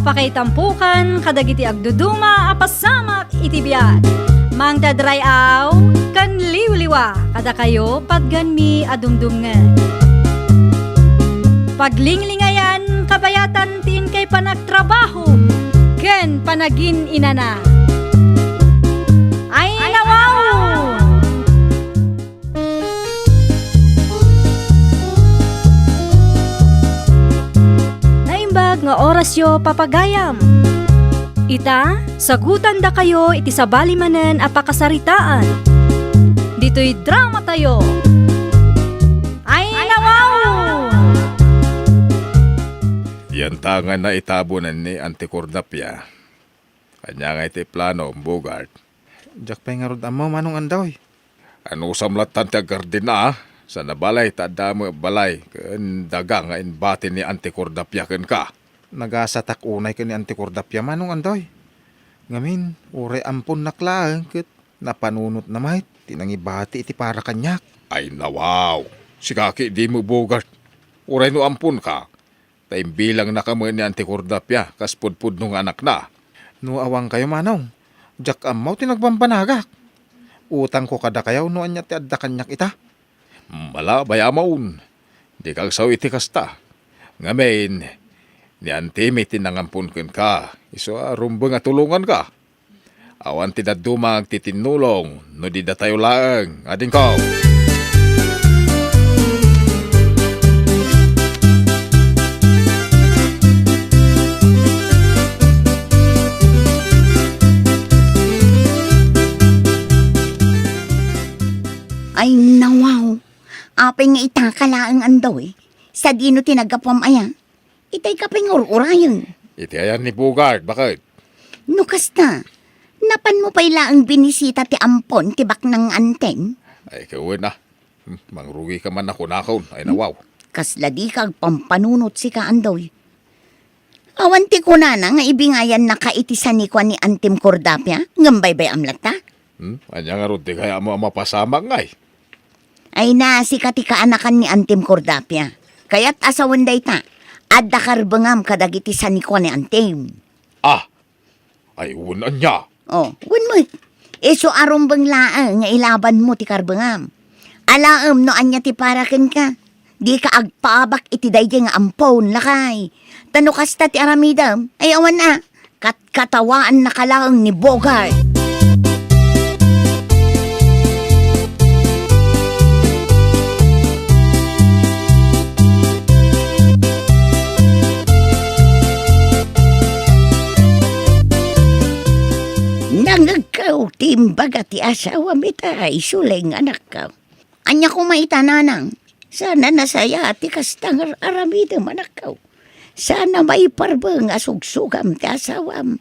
apakaitampukan kadagiti agduduma apasamak iti biag. Mang dadrayaw kan liwliwa kada kayo padganmi adumdumngan. Paglinglingayan kabayatan tin kay panagtrabaho ken panagin inana. Ay nawaw! Naimbag nga oras yo papagayam. Ita, sagutan da kayo iti sabali manen apakasaritaan. Dito'y drama tayo. Ay nawaw! Yan tangan na itabunan ni Auntie Cordapia. Kanya nga iti plano, Bogart. Jak pa nga rod mo, manong andaw. Ano samlatan ti agardin na, sa nabalay, tadamo balay, kan daga nga inbati ni Auntie Cordapia ken ka. Nagasatak unay ka ni Auntie Cordapia, manong andaw. Ngamin, ure ampun naklaan, ket napanunot na mahit, tinangibati iti para kanyak. Ay nawaw, si kaki di mo Bogart. Uray no ampun ka. Taimbilang na kamo ni Auntie Cordapia, kas pudpud nung anak na. No awang kayo, manong. Jak amaw tinagbambanagak. Utang ko kada kayaw no anya ti adda kanyak ita. Mala bayamaun. Di kag saw iti kasta. Ngamen, ni Auntie may tinangampun ken ka. Iso rumbeng nga tulungan ka. Awan ti dadumag ti tinulong, no di da tayo laeng. Ading ko. Ay nawaw, apay nga itakalaang andaw sa dino tinagapam aya, itay kapay nga ururayon. Iti ayan ni Bogart, bakit? No kasta, napan mo pa'y laang binisita ti ampon tibak ng anteng? Ay kawin na. Mangrugi ka man ako nakon. Ay nawaw. Kasla di kag pampanunot si ka andaw. Awanti ko na nga ibingayan na kaitisan ni kwa ni Antim Cordapia, ngambay-bay amlata? Anya nga ron, di kaya mo mapasamang ngay. Ay na si katika anakan ni Antim Cordapia. Kaya't asawan day ta, adda karbangam kadagiti sa ni kwa ni Antim. Ah, ay unan niya. Oh, wun mo. Iso arong bang laang nga ilaban mo ti karbangam. Alaam no anya ti paraken ka. Di ka agpabak iti dayjay nga ampon lakay. Tano kasta ti aramidam, ay awan na. Katawaan na kalaang ni Bogart. Nangagaw, timbaga ti asawa mita, isuling anak ka. Anya ko maitananang, sana nasaya ti kastang aramidam anak ka. Sana may parbang asugsugam ti asawam.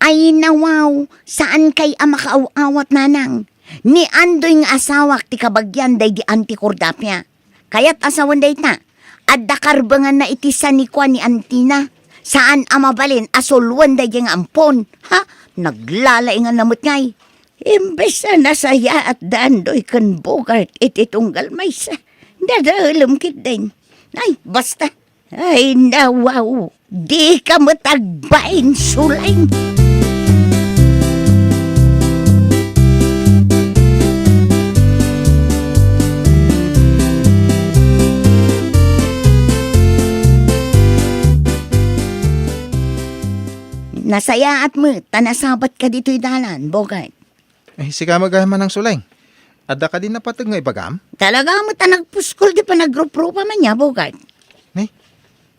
Ay nawaw, saan kay amakaaw-awat nanang? Ni andoy nga asawak ti kabagyan day di Auntie Cordapia. Kaya't asawan day ta, adda karbangan na itisan ni kwa ni Antina. Saan amabalin asulwan day nga ampon, ha? Naglalaingan namot ngay. Imbes na nasaya at dandoy kan Bogart ititunggal may sa. Dadalam kit din. Ay, basta. Ay, nawaw. Di ka matagbain sulain. Nasaya at mo, tanasabat ka dito'y dalan, Bogart. Ay, siga magayaman ng suleng. Adda ka din napatag nga ibagam? Talaga mo tanagpuskol di pa nagrup-rupa man niya, Bogart. Ni,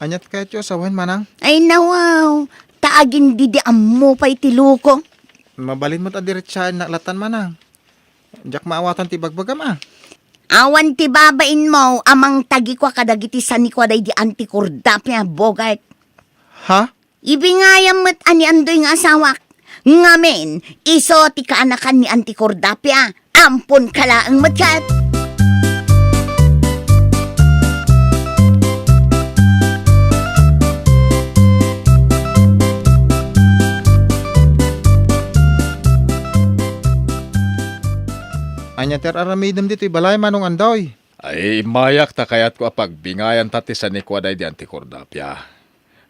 anyat kayo asawan manang. Ay nawaw, taagin di mo pa'y tiluko. Mabalin mo't adiretsyahan na latan manang. Jak maawatan ti bagbagam ah. Awan ti babain mo, amang tagi kwa kadagiti sani kwa day di Auntie Cordapia, Bogart. Ha? Ibingayam mo't ani andoy nga asawak. Ngamen, iso ti kaanakan ni Auntie Cordapia. Ampon kalaang matkat. Anya ter aramidem dito'y balay manong andoy. Ay mayak ta kayat ko apagbingayan tati sa ni Kwaday di Auntie Cordapia.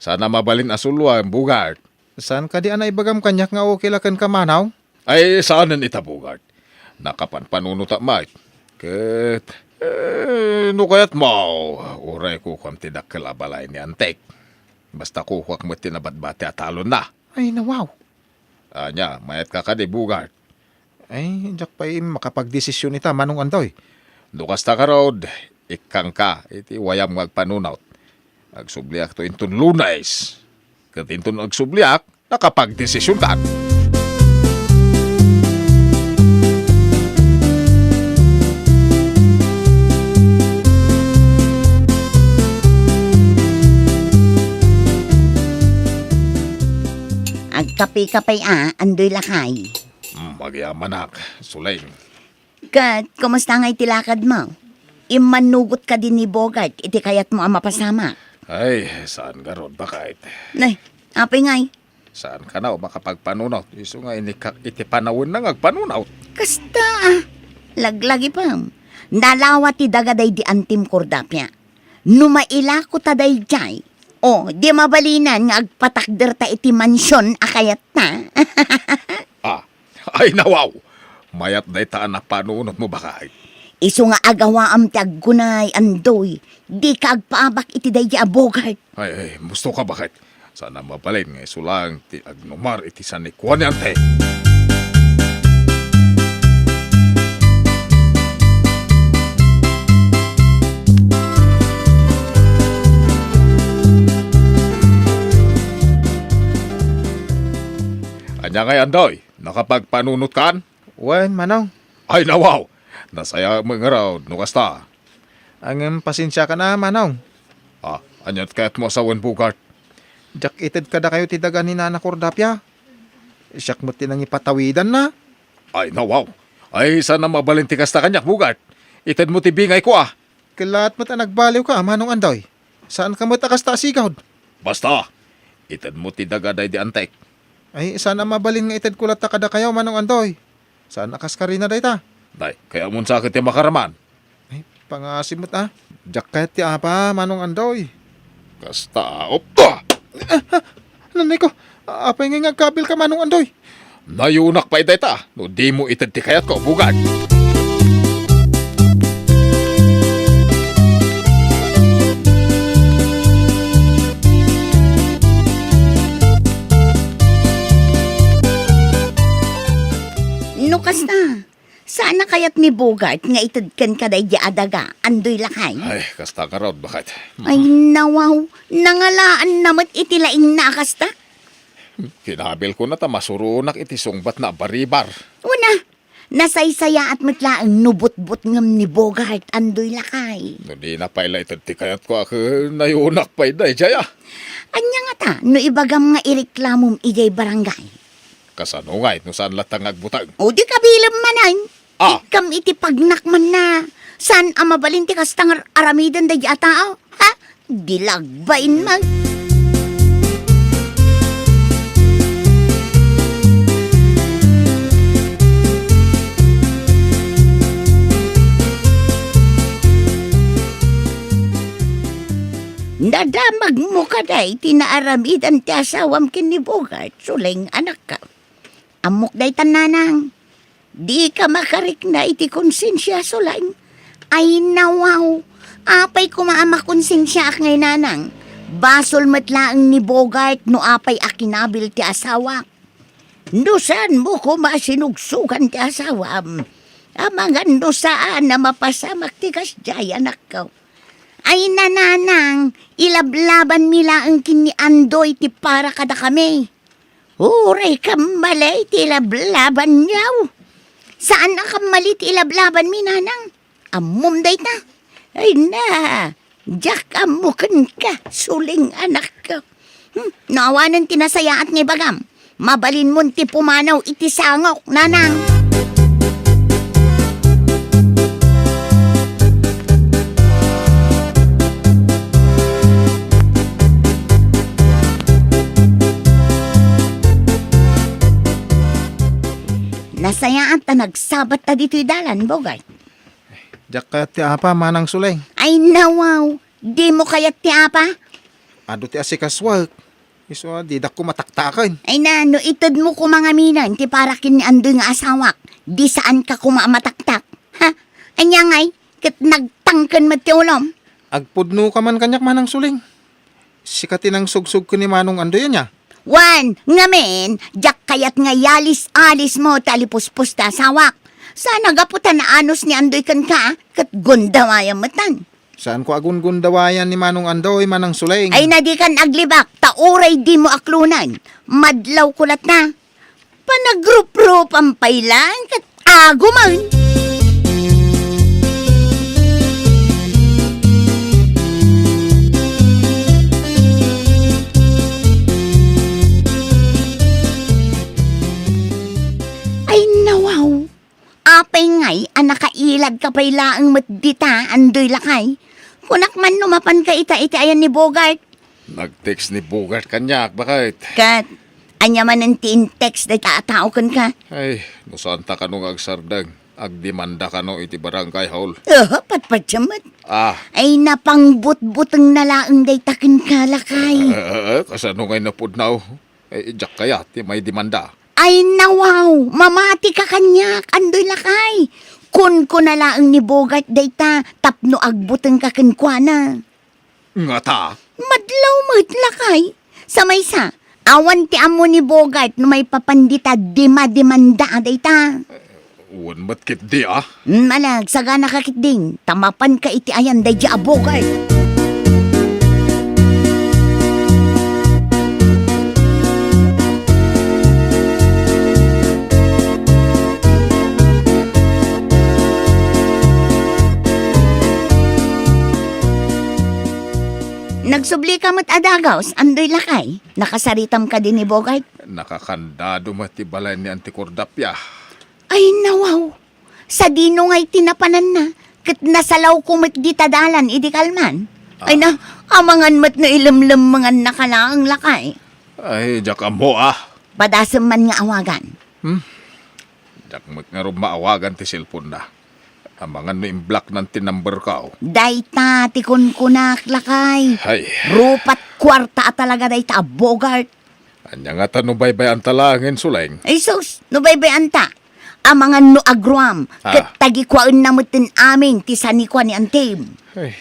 Sana mabalin asulwa ang Bugart. Saan ka di anay bagam kanyak nga okay lakan ka manaw? Ay, saanan ita Bugart? Nakapanpanunot at mait. Ket, no kayat mo, uray ko kam tidak kalabalay ni Antek. Basta kuhuak mo tinabat-bate at talon na. Ay, nawaw. Anya, mayat ka ka di Bugart. Ay, jak pa makapagdesisyon ita manong andoy. Dukas ta ka rod, ikang ka, iti wayam magpanunaut. Agsubliak to intun lunays. Ket intun agsubliak, nakapagdesisyon ka. Agkapi-kapay andoy lakay. Magyamanak, Suling. Kat, kumusta nga'y tilakad mo? Imanugot ka din ni Bogart, iti kayat mo ang mapasama. Ay, saan ka rod bakit? Nay, apay nga'y, Saan ka na o makapagpanunaw? Iso nga iti panawin na ngagpanunaw. kasta laglagi pa. Nalawa ti dagaday di antim kordapya. Numaila ko taday jay. O, di mabalinan nga agpatakder ta iti mansyon akayat ta. Ay nawaw! Mayat day taan na panunot mo bakit? Isu nga agawa am ti aggunay andoy. Di ka agpaabak iti day Bogart. Ay, gusto ka bakit? Sana mabalin nga isulang ti agnumar iti sanikwan ni ante. Anya ngay andoy, nakapagpanunot kan? Wen, manong. Ay nawaw! Nasaya mo nga raw, nukasta. Ang pasensya ka na, manong. Anyat kayat mo sa Bugart. Jak ited ka da kayo ti daga ni Nana Cordapia. Siyak mo tinang ipatawidan na. Ay nawaw! Ay sana mabalin ti kasta kanyak Bugart. Ited mo ti bingay ko Kilaat mo ta nagbaliw ka, manong andoy. Saan ka mo takasta sigawd? Basta, ited mo ti dagaday di antek. Ay, sana mabalin nga ited kulat ta kada kayo, manong andoy. Saan nakas ka rin na day ta? Day, kaya mun sakit ti makaraman. Ay, pangasimot Jak kahit ti apa, manong andoy. Kasta, opta! Nanay ko, apay nga kabil ka, manong andoy. Nayunak pa iday ta, no di mo ited ti kayat ko, Bugart. Nukas na. Sana kayat ni Bogart nga itadkan ka day adaga, andoy lakay. Ay, kasta ka raw, bakit? Ay nawaw, nangalaan namat iti laing nakasta. Kinabil ko na ta, masurunak iti sungbat na baribar. Una, nasaysaya at matlaang nubot-bot ngam ni Bogart, andoy lakay. No di na paila ited ti kayat ko, nayunak pa iday, jaya. Anya nga ta, no ibagam nga ireklamom ijay barangay. Kasano nga, no saan latang agbutang. O di kabilam manan. Ah. Ikam iti pagnakman na. San ang mabalin ti kastang aramidan day atao? Ha? Dilagbain man. Nadamag mo ka day, tinaaramidan ti asawam kin ni Bogart, suling anak ka. Amok day tananang. Di ka makarik na iti konsensya sulang. Ay nawaw, apay kumaama konsensya ak ngay nanang. Basol matlaang ni Bogart no apay akinabil ti asawa. Nusan mo kumasinugsugan ti asawam. Amangan nusaan na mapasamak ti kasjay anak ka. Ay nananang, ilablaban mila ang kini Andoy ti para kada kami. Uray kamalay ti ilablaban niyaw. Saan na kamali ti ilablaban mi nanang? Amom day ta. Ay na, jak amukan ka, suling anak ka. Naawanan tinasaya at ngay bagam. Mabalin mo ti pumanaw iti sangok, nanang. Nasayaan ta nagsabat ta dito'y dalan, Bogart. Jak kahit ti apa, manang suleng. Ay nawaw, di mo kayat ti apa? Ado ti asikaswag. Iso di dak ko mataktakan. Ay na, no itod mo ko mga minan, ti para kin ando nga asawak. Di saan ka kumamataktak. Ha? Anya ngay, kat nagtangkan matiulom. Agpudno ka man kanyak manang suling. Sikatin ang sugsug ko ni Manong Andoy niya. Wan, ngamen, jak kayat nga yalis-alis mo talipuspos ta asawak. Sana gaputan na anos ni Andoy kan ka, kat gundawaya matan. Saan ko agun-gun dawayan ni Manong Andoy manang suling? Ay na di kan aglibak, tauray di mo aklunan. Madlaw kulat na. Panagrup-rup ang pailan, kat aguman. Ay nawaw, apay ngay, anakailag ka pailaang matdita, andoy lakay. Kunak man numapan ka ita-ita ayan ni Bogart. Nag-text ni Bogart kanyak, bakit? Kat, anya man ang text na taatao kan ka. Ay, nusanta ka nung agsardang. Agdemanda ka no iti barangay hall. Patpatsamat. Ah, Ay napangbut-butang nalaang day takin ka lakay. kasano ngay napudnaw? Eh, jak kaya, ti may demanda. Ay nawaw, mamati ka kanyak, andoy lakay. Kun ko nalaang ni Bogart day ta, tapno agbutang ka kinkwana. Nga ta? Madlaw mo't lakay. Sa may sa, awan ti amo ni Bogart no may papandita demanda day ta. Uwan matkit di ah. Malag, sagana ka kiting, tamapan ka iti ayan day di a Bogart. Nagsubli ka mo't adagaws, andoy lakay. Nakasaritam ka din ni Bogart. Nakakandado matibalay ni Antikordapya. Ay nawaw, sa dino nga'y tinapanan na. Kat nasalaw kumit di tadalan, idi kalman. Ay na, amangan mat na ilamlam mga nakalaang lakay. Ay, jak amo ah. Padasam man nga awagan. Jak nga rin maawagan ti cellphone na. Amangan no im-block ng tinumber ka. Dayta, tikon kunak lakay. Ay, Rupat kwarta at talaga dayta, Bogart. anya nga tanong baybay ang talangin suleng. Ay sus, no baybayan ta. Amangan no agruam, kat tagikwaan na mutin amin, tisanikwa ni Antim. Ay,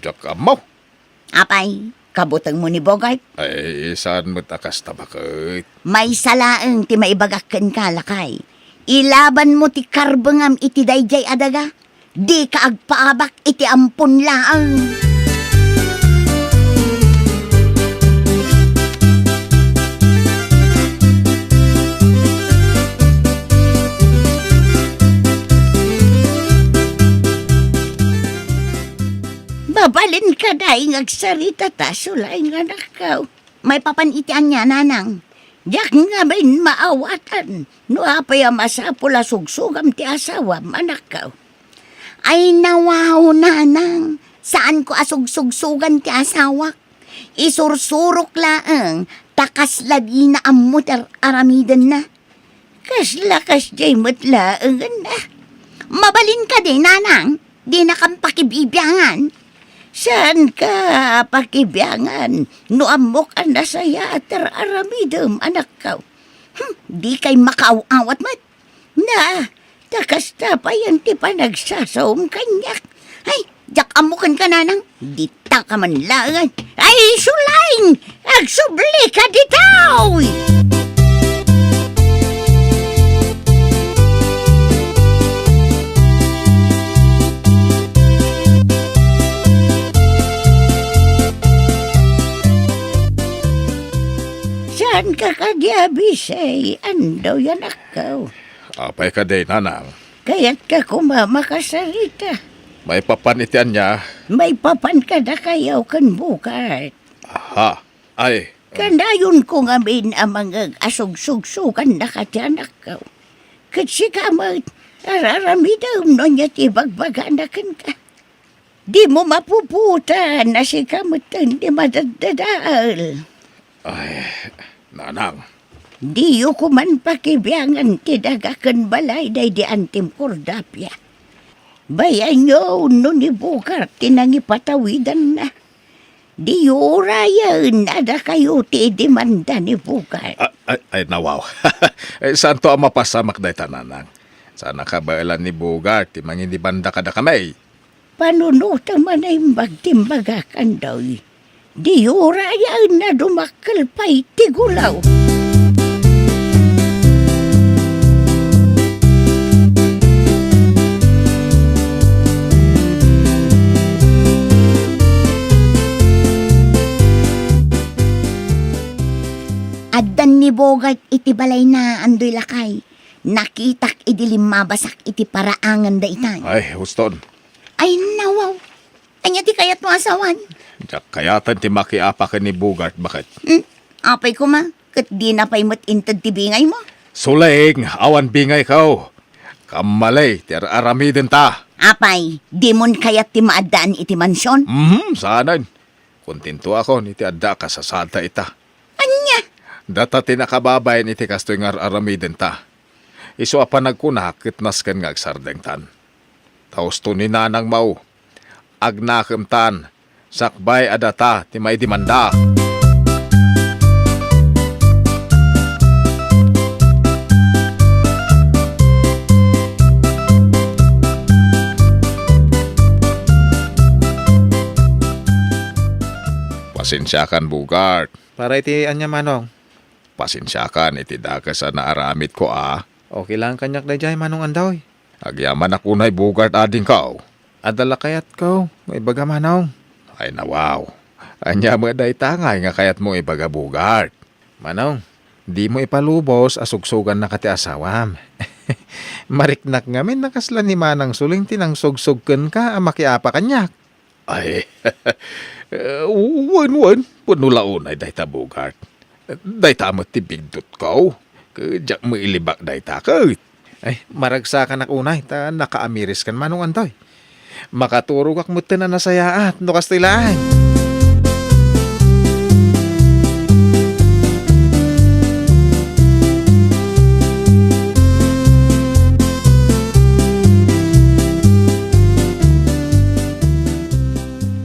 jak amo. Apay, kabutang mo ni Bogart. Ay, saan mo takas tabakit? May salaang ti maibagakken ka lakay. Ilaban mo ti karbangam iti dayjay adaga. Di ka agpaabak iti ampun laang. Babalin ka daing agsarita ta sulay nga nakaw. May papanitian niya nanang. Yak nga may maawatan. No apay masapula sugsugam ti asawa manakaw. Ay nawaw nanang. Saan ko asugsugsugan ti asawa? Isursurok laang. Takas lagi na amutar aramidan na. Kaslakas jay matlaang na. Mabalin ka din nanang. Di na kang pakibibyangan. Saan ka pakibiyangan? No amok ang nasaya at aramidam, anak ka. Di kay makauawat mat. Na, takas tapayan ti pa nagsasawang kanyak. Ay, jak amukan ka nanang. Di ta ka man langan. Ay, sulaing! Agsubli ka ditaw! Saan ka kadyabisay? Andaw yan akaw. Apay ka day, nanang. Kaya't ka kumamakasarita. May papanitian niya. May papan ka na kayaw kan bukat. Aha. Ay, Kanayon ko nga min ang mga asug-sugsukan na katyanak ka. Kasi ka mo, araramidam no niya tibagbaganakan ka. Di mo mapuputa na si kamutan di madadadal. ay, nanang. Di ko man pakibiyangan tidagakan balay day di Antim Cordapia. Bayan nyo no ni Bogart tinangipatawidan na. Di urayan ada kayo ti demanda ni Bugart. Ay nawaw. Ay, saan to ang mapasamak day tananang? Sana kabailan ni Bugart, ti mangindi banda kada kamay. Panunutan man ay magtimbaga kandoy. Di urayan na dumakal pa'y tigulaw. Addan ni Bogart iti balay na andoy lakay. Nakitak idilim mabasak iti paraangan da itay. Ay, Houston. Ay nawaw. Anya ti kayat mo asawan. Diyak kayatan ti makiapa ka ni Bugart, bakit? Apay ko ma. Kat di na pa'y matintad ti bingay mo. Suling, awan bingay ka. Kamalay, ti aramidin ta. Apay, di mon kayat ti maadaan iti mansyon. Saanan. Kontento ako ni ti adda ka sa santa ita. Anya? Data tinakababayan iti kastoy nga aramidin ta. Iso apa nagkunak kitnas ken nga agsardeng tan. Taos to ni nanang mau. Agnakam tan. Sakbay adata ti may demanda. Pasensyakan, Bugart. Para iti anya manong. Pasensyakan iti dakas na aramid ko Okay lang kanyak dayjay manong andaw. Agyaman ako na'y Bugart ading kao. Adala kayat ko. May baga manong. Ay nawaw. Anya mo day tangay nga kayat mo ibaga Bugart. Manong, di mo ipalubos asugsugan na kati asawam. Mariknak ngamin nakaslan ni manang suling tinangsog-sugken ka makiapa kanyak. Ay, wan, punulaon ay day ta Bugart. Day ta mo tibigdot ko. Kajak mo ilibak day ta ka. Ay, maragsakan ak unay, ta nakaamiris kan manong antoy. Makaturog ak mo na nasayaat, no kastilaan.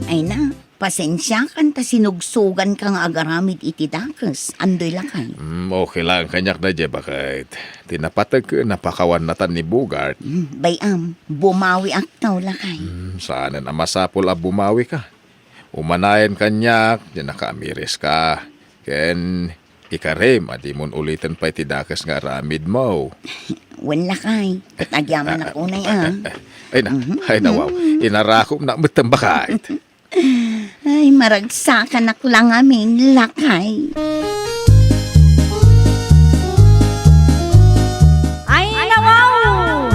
Ay na, pasensya kan ta sinugsugan kang agaramid iti dakas. Andoy lakay. Okay lang kanyak na dyan bakit. Tinapatag ka napakawan natan ni Bugart. Bayam, bumawi aktaw lakay. Sana na masapol a bumawi ka. Umanayan kanyak, dyan nakaamiris ka. Ken, ikarim, adi mon ulitin pa itidakas nga ramid mo. Wan lakay, katagyaman ako na Ay nawaw, inarakom na matambakait. Ay, maragsakan ako lang aming lakay. Ay nawaw!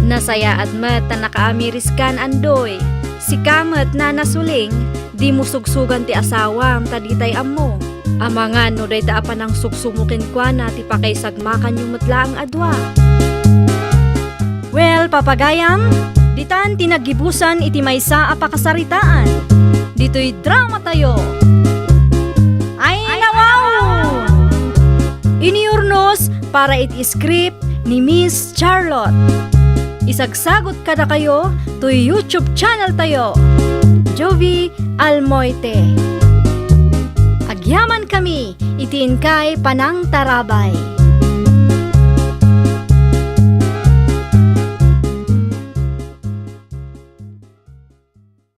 Nasaya at mat na nakaamiris kan andoy. Si kamat na nasuling, di mo sugsugan ti asawam taditay amo. Amangan no day taapan ang sugsumukin kwa na ti pakaysagmakan yung matlaang adwa. Well, papagayam, ditan tinagibusan iti maysa a pakasaritaan. Dito'y drama tayo. Ay nawaw! Iniurnos para iti script ni Miss Charlotte. Isagsagot kada kayo to YouTube channel tayo. Jovi Almoite. Agyaman kami, itiin kay Panang Tarabay.